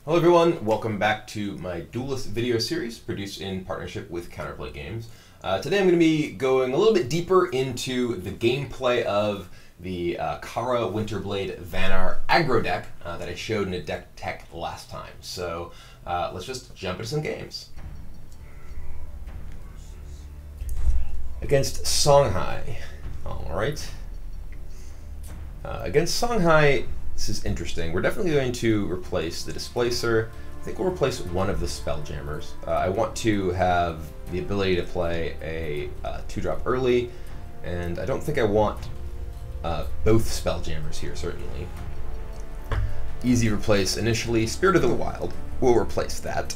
Hello everyone, welcome back to my Duelyst video series produced in partnership with Counterplay Games. Today I'm going to be going a little bit deeper into the gameplay of the Kara Winterblade Vanar Aggro deck that I showed in a deck tech last time. So let's just jump into some games. Against Songhai. Alright. Against Songhai, this is interesting. We're definitely going to replace the Displacer. I think we'll replace one of the Spelljammers. I want to have the ability to play a 2-drop early, and I don't think I want both Spelljammers here, certainly. Easy replace initially. Spirit of the Wild. We'll replace that.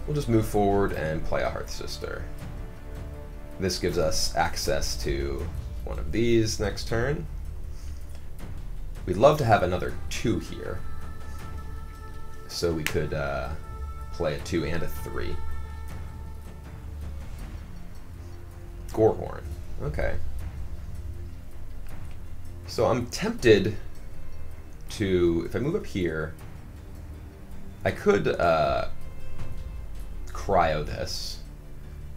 We'll just move forward and play a Hearth Sister. This gives us access to one of these next turn. We'd love to have another 2 here, so we could play a 2 and a 3. Gorehorn. Okay. So I'm tempted to, if I move up here, I could cryo this,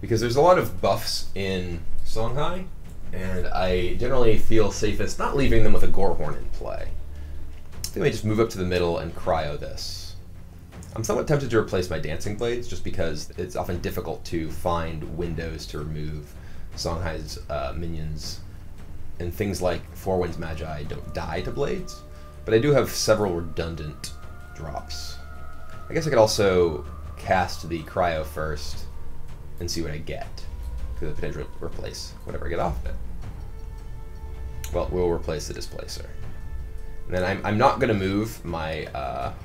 because there's a lot of buffs in Songhai, and I generally feel safest not leaving them with a Gorehorn in play. I think I just move up to the middle and cryo this. I'm somewhat tempted to replace my Dancing Blades, just because it's often difficult to find windows to remove Songhai's minions, and things like Four Winds Magi don't die to Blades, but I do have several redundant drops. I guess I could also cast the cryo first and see what I get. Could potentially replace whatever I get off of it. Well, we'll replace the Displacer. And then I'm not going to move my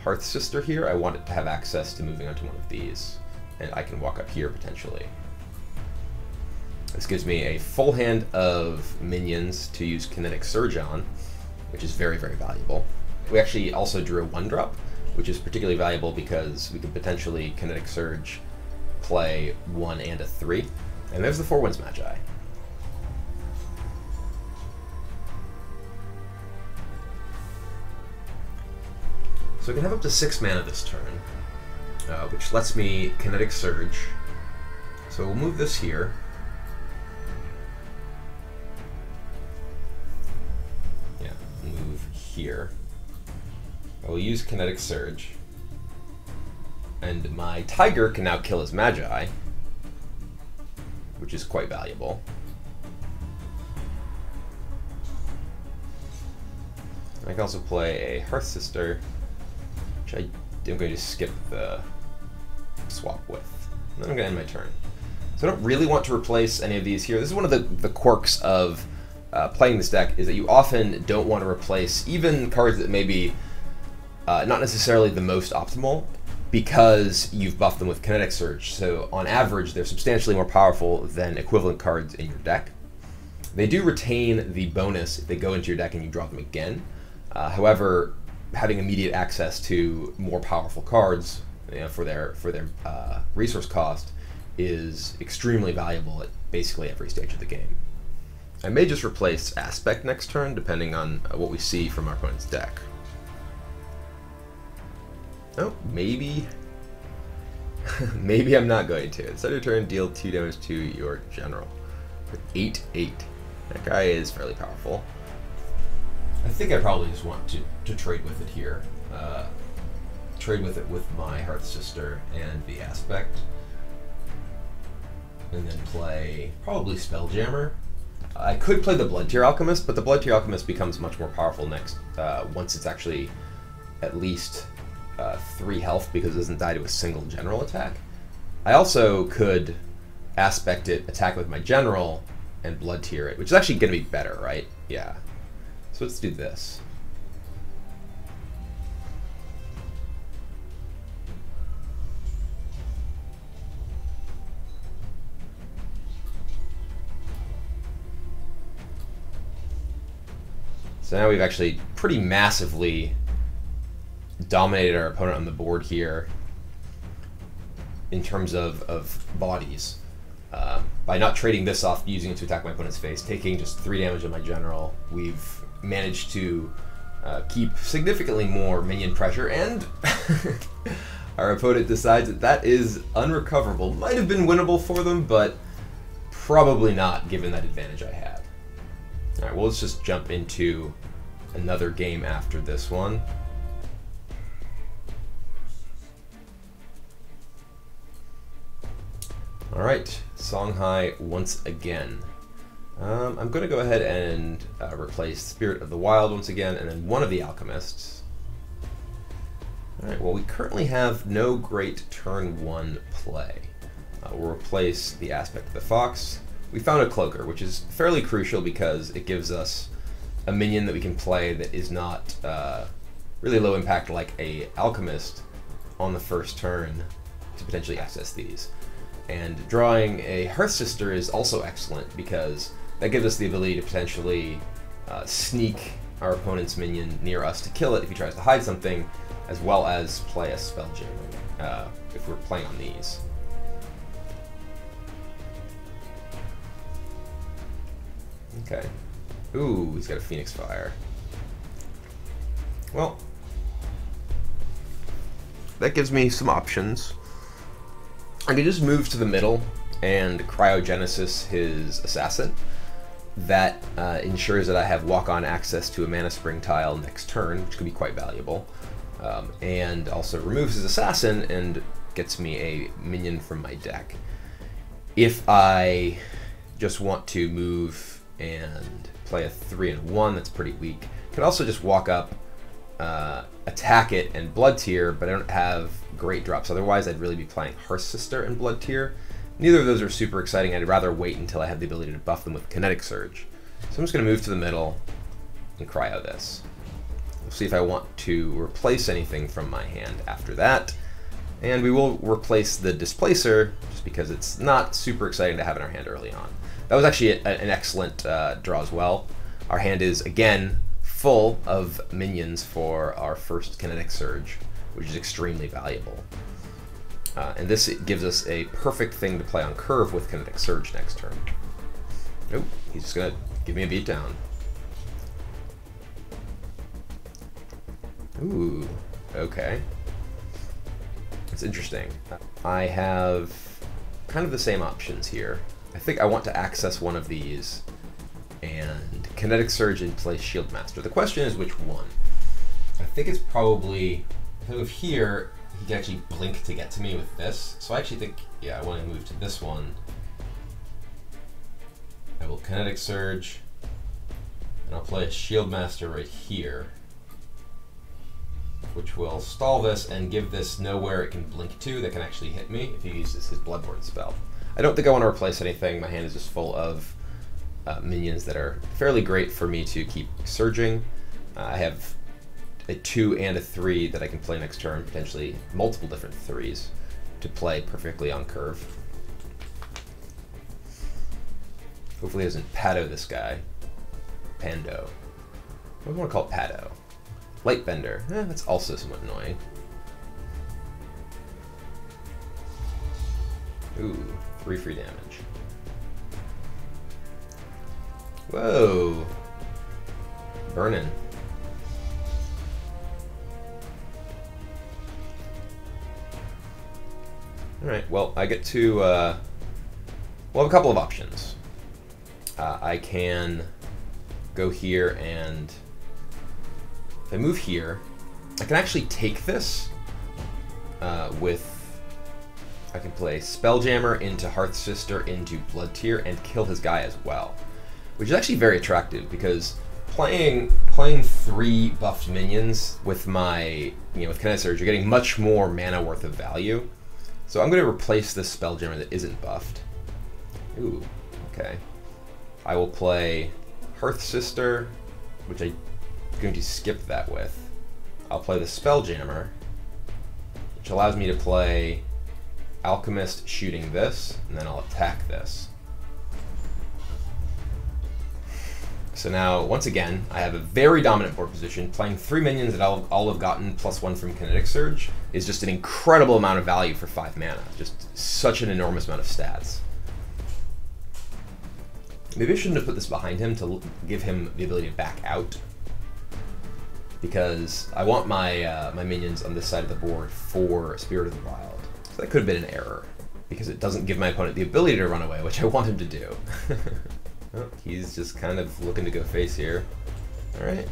Hearth Sister here. I want it to have access to moving onto one of these, and I can walk up here potentially. This gives me a full hand of minions to use Kinetic Surge on, which is very, very valuable. We actually also drew a 1-drop, which is particularly valuable because we could potentially Kinetic Surge, play 1 and a 3. And there's the Four Winds Magi. So I can have up to 6 mana this turn, which lets me Kinetic Surge. So we'll move this here. Yeah, move here. I will use Kinetic Surge. And my Tiger can now kill his Magi, which is quite valuable. I can also play a Hearth Sister, which I'm going to skip the swap with. And then I'm going to end my turn. So I don't really want to replace any of these here. This is one of the quirks of playing this deck, is that you often don't want to replace even cards that may be not necessarily the most optimal, because you've buffed them with Kinetic Surge. So on average, they're substantially more powerful than equivalent cards in your deck. They do retain the bonus if they go into your deck and you draw them again. However, having immediate access to more powerful cards, for their resource cost is extremely valuable at basically every stage of the game. I may just replace Aspect next turn, depending on what we see from our opponent's deck. Oh, maybe. Maybe I'm not going to. Instead of turn, deal 2 damage to your general. With 8/8. That guy is fairly powerful. I think I probably just want to trade with it here. Trade with it with my Hearth Sister and the Aspect. And then play probably Spelljammer. I could play the Bloodtear Alchemist, but the Bloodtear Alchemist becomes much more powerful next once it's actually at least 3 health, because it doesn't die to a single general attack. I also could Aspect it, attack with my general, and Blood Tier it, which is actually going to be better, right? Yeah. So let's do this. So now we've actually pretty massively dominated our opponent on the board here in terms of bodies. By not trading this off, using it to attack my opponent's face, taking just 3 damage on my general, we've managed to keep significantly more minion pressure, and our opponent decides that that is unrecoverable. Might have been winnable for them, but probably not given that advantage I had. Alright, well, let's just jump into another game after this one. Alright, Songhai once again. I'm going to go ahead and replace Spirit of the Wild once again, and then one of the Alchemists. Alright, well, we currently have no great turn 1 play. We'll replace the Aspect of the Fox. We found a Cloaker, which is fairly crucial because it gives us a minion that we can play that is not really low impact like a Alchemist on the first turn to potentially access these. And drawing a Hearth Sister is also excellent because that gives us the ability to potentially sneak our opponent's minion near us to kill it if he tries to hide something, as well as play a Spelljammer if we're playing on these. Okay. Ooh, he's got a Phoenix Fire. Well, that gives me some options. I can just move to the middle and Cryogenesis his Assassin. That ensures that I have walk-on access to a Mana Spring tile next turn, which could be quite valuable. And also removes his Assassin and gets me a minion from my deck. If I just want to move and play a 3 and 1, that's pretty weak. Could also just walk up, attack it, and Blood Tear, but I don't have great drops. Otherwise, I'd really be playing Hearth Sister and Blood Tear. Neither of those are super exciting. I'd rather wait until I have the ability to buff them with Kinetic Surge. So I'm just going to move to the middle and cryo this. We'll see if I want to replace anything from my hand after that. And we will replace the Displacer, just because it's not super exciting to have in our hand early on. That was actually an excellent draw as well. Our hand is, again, full of minions for our first Kinetic Surge, which is extremely valuable. And this gives us a perfect thing to play on curve with Kinetic Surge next turn. Nope, he's just going to give me a beatdown. Ooh, okay. It's interesting. I have kind of the same options here. I think I want to access one of these and Kinetic Surge and play Shield Master. The question is which one. I think it's probably, if I move here, he can actually blink to get to me with this. So I actually think, yeah, I want to move to this one. I will Kinetic Surge, and I'll play a Shield Master right here, which will stall this and give this nowhere it can blink to that can actually hit me if he uses his Bloodborne spell. I don't think I want to replace anything. My hand is just full of minions that are fairly great for me to keep surging. I have a 2 and a 3 that I can play next turn, potentially multiple different 3s to play perfectly on curve. Hopefully he doesn't Pado this guy. Pando. What do I want to call it? Pado? Lightbender. That's also somewhat annoying. Ooh, 3 free damage. Whoa! Burnin'. Alright, well, I get to, we'll have a couple of options. I can go here and, if I move here, I can actually take this I can play Spelljammer into Hearth Sister into Blood Tear and kill his guy as well. Which is actually very attractive because playing 3 buffed minions with my, with Kinetic Surge, you're getting much more mana worth of value. So I'm going to replace this Spelljammer that isn't buffed. Ooh, okay. I will play Hearth Sister, which I'm going to skip that with. I'll play the Spelljammer, which allows me to play Alchemist shooting this, and then I'll attack this. So now, once again, I have a very dominant board position. Playing 3 minions that I'll have gotten +1 from Kinetic Surge is just an incredible amount of value for 5 mana. Just such an enormous amount of stats. Maybe I shouldn't have put this behind him to give him the ability to back out. because I want my my minions on this side of the board for Spirit of the Wild. So that could have been an error, because it doesn't give my opponent the ability to run away, which I want him to do. Oh, he's just kind of looking to go face here. Alright.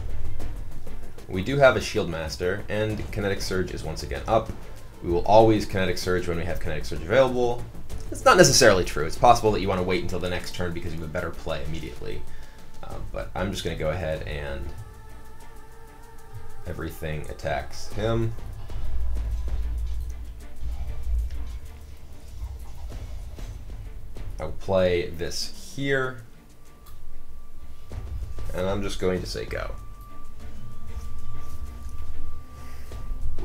We do have a Shield Master, and Kinetic Surge is once again up. We will always Kinetic Surge when we have Kinetic Surge available. It's not necessarily true. It's possible that you want to wait until the next turn because you have a better play immediately. But I'm just going to go ahead and everything attacks him. I'll play this here, and I'm just going to say go.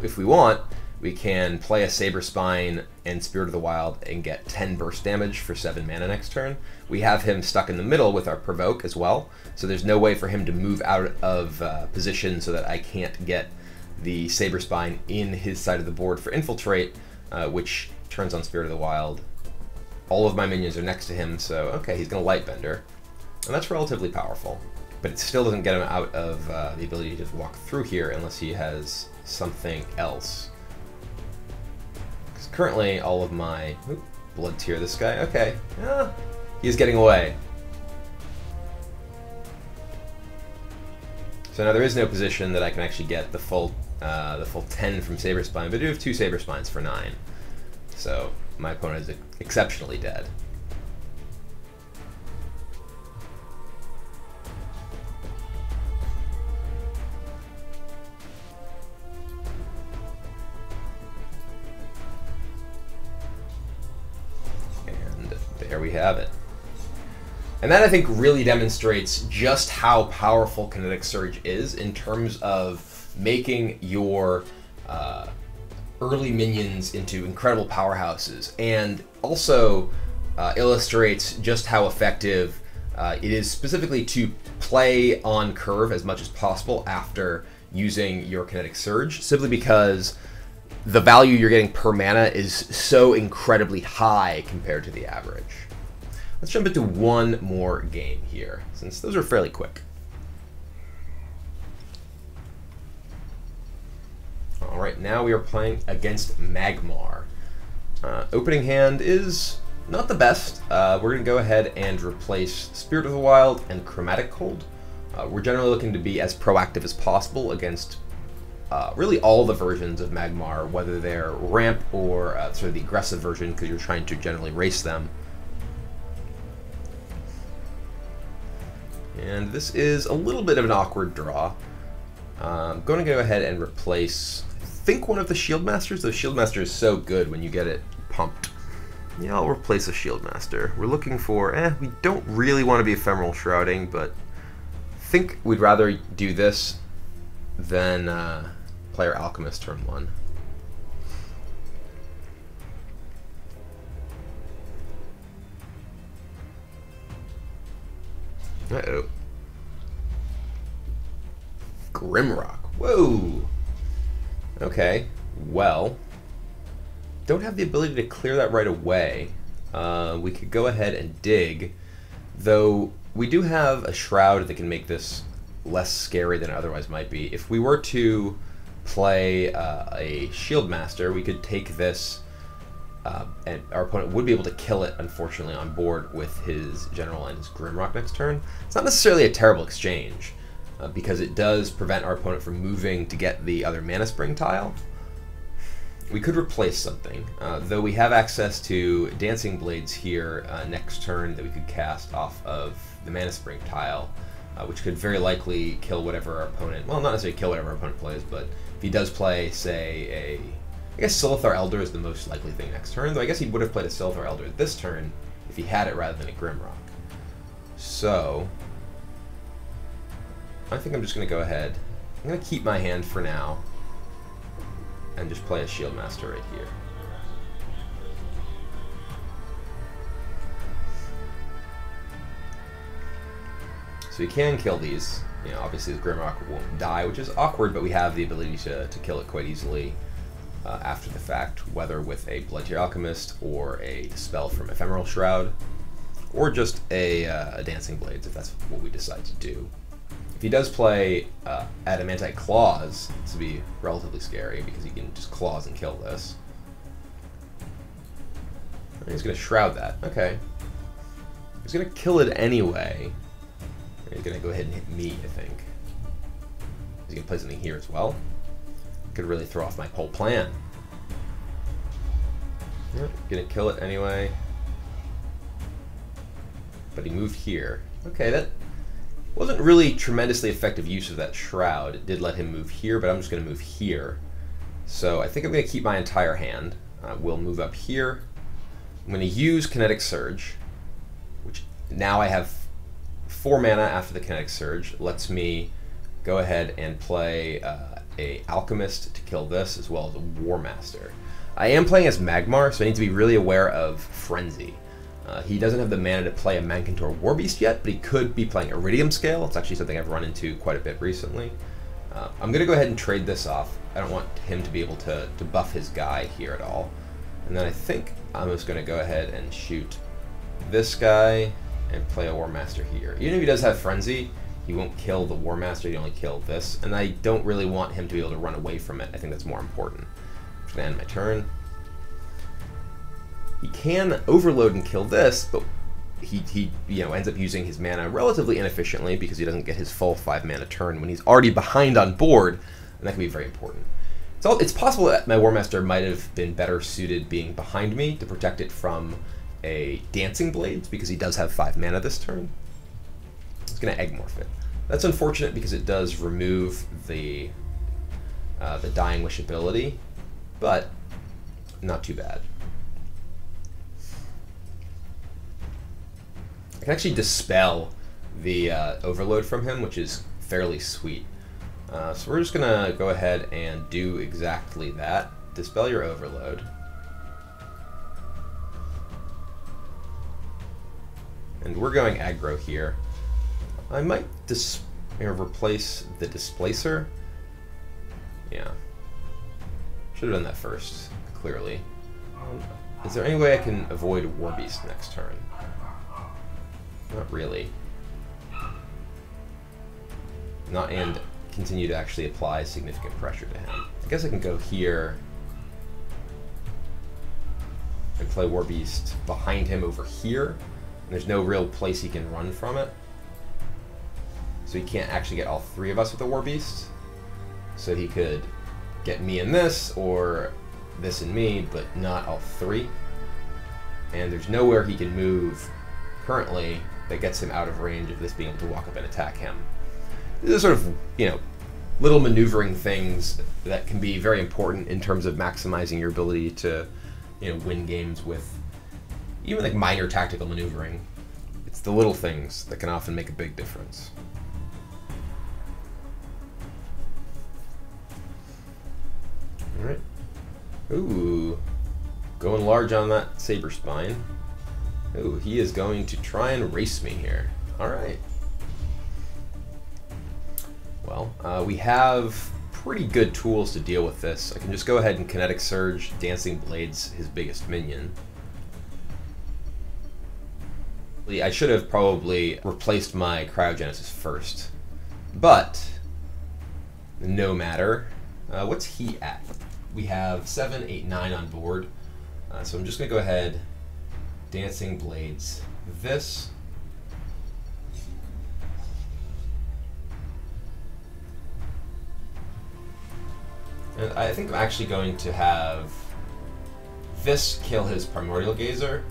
If we want, we can play a Saber Spine and Spirit of the Wild and get 10 burst damage for 7 mana next turn. We have him stuck in the middle with our Provoke as well, so there's no way for him to move out of position so that I can't get the Saber Spine in his side of the board for Infiltrate, which turns on Spirit of the Wild. All of my minions are next to him, so okay, he's going to Lightbender, and that's relatively powerful. But it still doesn't get him out of the ability to just walk through here unless he has something else. Because currently all of my... Ooh, Blood Tier, this guy, okay. He's getting away. So now there is no position that I can actually get the full 10 from Saber Spine, but I do have 2 Saber Spines for 9. So my opponent is exceptionally dead. And there we have it. And that, I think, really demonstrates just how powerful Kinetic Surge is in terms of making your early minions into incredible powerhouses, and also illustrates just how effective it is specifically to play on curve as much as possible after using your Kinetic Surge, simply because the value you're getting per mana is so incredibly high compared to the average. Let's jump into one more game here, since those are fairly quick. Alright, now we are playing against Magmar. Opening hand is not the best. We're going to go ahead and replace Spirit of the Wild and Chromatic Cold. We're generally looking to be as proactive as possible against really all the versions of Magmar, whether they're ramp or sort of the aggressive version, because you're trying to generally race them. And this is a little bit of an awkward draw. I'm going to go ahead and replace, I think, one of the Shield Masters. The Shield Master is so good when you get it pumped. Yeah, I'll replace a Shield Master. We're looking for, we don't really want to be Ephemeral Shrouding, but I think we'd rather do this than play our Alchemist turn 1. Uh-oh. Grimrock. Whoa! Okay, well, don't have the ability to clear that right away. We could go ahead and dig, though we do have a Shroud that can make this less scary than it otherwise might be. If we were to play a Shield Master, we could take this, and our opponent would be able to kill it, unfortunately, on board with his General and his Grimrock next turn. It's not necessarily a terrible exchange, because it does prevent our opponent from moving to get the other Mana Spring tile. We could replace something, though we have access to Dancing Blades here next turn that we could cast off of the Mana Spring tile, which could very likely kill whatever our opponent, well, not necessarily kill whatever our opponent plays, but if he does play, say, I guess Silithar Elder is the most likely thing next turn, though I guess he would have played a Silithar Elder this turn if he had it rather than a Grimrock. So I think I'm just going to go ahead. I'm going to keep my hand for now and just play a Shield Master right here. So we can kill these. You know, obviously the Grimrock won't die, which is awkward, but we have the ability to kill it quite easily after the fact, whether with a Blood Tier Alchemist or a Dispel from Ephemeral Shroud, or just a Dancing Blades, if that's what we decide to do. If he does play Adamantite Claws, this would be relatively scary because he can just claws and kill this. And he's going to Shroud that. Okay. He's going to kill it anyway. He's going to go ahead and hit me, I think. He's going to play something here as well. Could really throw off my whole plan. Yep, going to kill it anyway. But he moved here. Okay, that wasn't really tremendously effective use of that Shroud. It did let him move here, but I'm just going to move here. So I think I'm going to keep my entire hand. We'll move up here. I'm going to use Kinetic Surge, which now I have 4 mana after the Kinetic Surge. Lets me go ahead and play a Alchemist to kill this, as well as a War Master. I am playing as Magmar, so I need to be really aware of Frenzy. He doesn't have the mana to play a Mankentor Warbeast yet, but he could be playing Iridium Scale. It's actually something I've run into quite a bit recently. I'm going to go ahead and trade this off. I don't want him to be able to buff his guy here at all. And then I think I'm just going to go ahead and shoot this guy and play a War Master here. Even if he does have Frenzy, he won't kill the War Master, he only kill this. And I don't really want him to be able to run away from it. I think that's more important. I'm just going to end my turn. He can overload and kill this, but he ends up using his mana relatively inefficiently because he doesn't get his full 5 mana turn when he's already behind on board, and that can be very important. It's possible that my War Master might have been better suited being behind me to protect it from a Dancing Blades because he does have 5 mana this turn. It's going to Egg-Morph it. That's unfortunate because it does remove the Dying Wish ability, but not too bad. I can actually dispel the overload from him, which is fairly sweet. So we're just going to go ahead and do exactly that. Dispel your overload. And we're going aggro here. I might replace the Displacer. Yeah. Should have done that first, clearly. Is there any way I can avoid Warbeast next turn? Not really. And continue to actually apply significant pressure to him. I guess I can go here and play Warbeast behind him over here. And there's no real place he can run from it. So he can't actually get all 3 of us with the Warbeast. So he could get me in this, or this and me, but not all 3. And there's nowhere he can move currently that gets him out of range of this being able to walk up and attack him. These are sort of, little maneuvering things that can be very important in terms of maximizing your ability to, win games with even like minor tactical maneuvering. It's the little things that can often make a big difference. All right. Ooh, going large on that Saber Spine. Ooh, he is going to try and race me here. All right. Well, we have pretty good tools to deal with this. I can just go ahead and Kinetic Surge Dancing Blades his biggest minion. I should have probably replaced my Cryogenesis first, but no matter. What's he at? We have 7, 8, 9 on board, so I'm just going to go ahead, Dancing Blades this. And I think I'm actually going to have this kill his Primordial Gazer.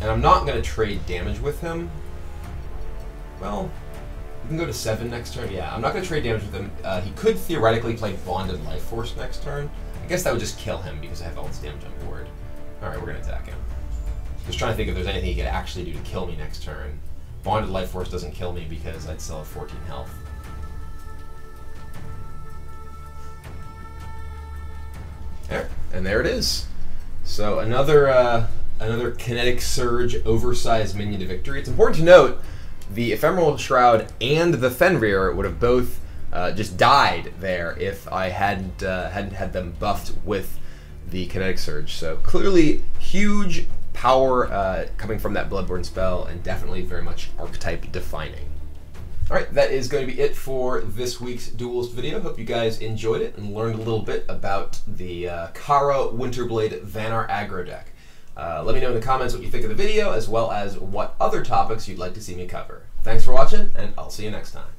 And I'm not going to trade damage with him. Well, we can go to 7 next turn. Yeah, I'm not going to trade damage with him. He could theoretically play Bonded Life Force next turn. I guess that would just kill him because I have all this damage on board. Alright, we're going to attack him. Just trying to think if there's anything he could actually do to kill me next turn. Bonded Life Force doesn't kill me because I'd still have 14 health. There, and there it is. So another Kinetic Surge oversized minion to victory. It's important to note the Ephemeral Shroud and the Fenrir would have both just died there if I hadn't had them buffed with the Kinetic Surge. So clearly huge, powerful power coming from that Bloodborne spell, and definitely very much archetype defining. Alright, that is going to be it for this week's Duelyst video. Hope you guys enjoyed it and learned a little bit about the Kara Winterblade Vanar Aggro deck. Let me know in the comments what you think of the video, as well as what other topics you'd like to see me cover. Thanks for watching, and I'll see you next time.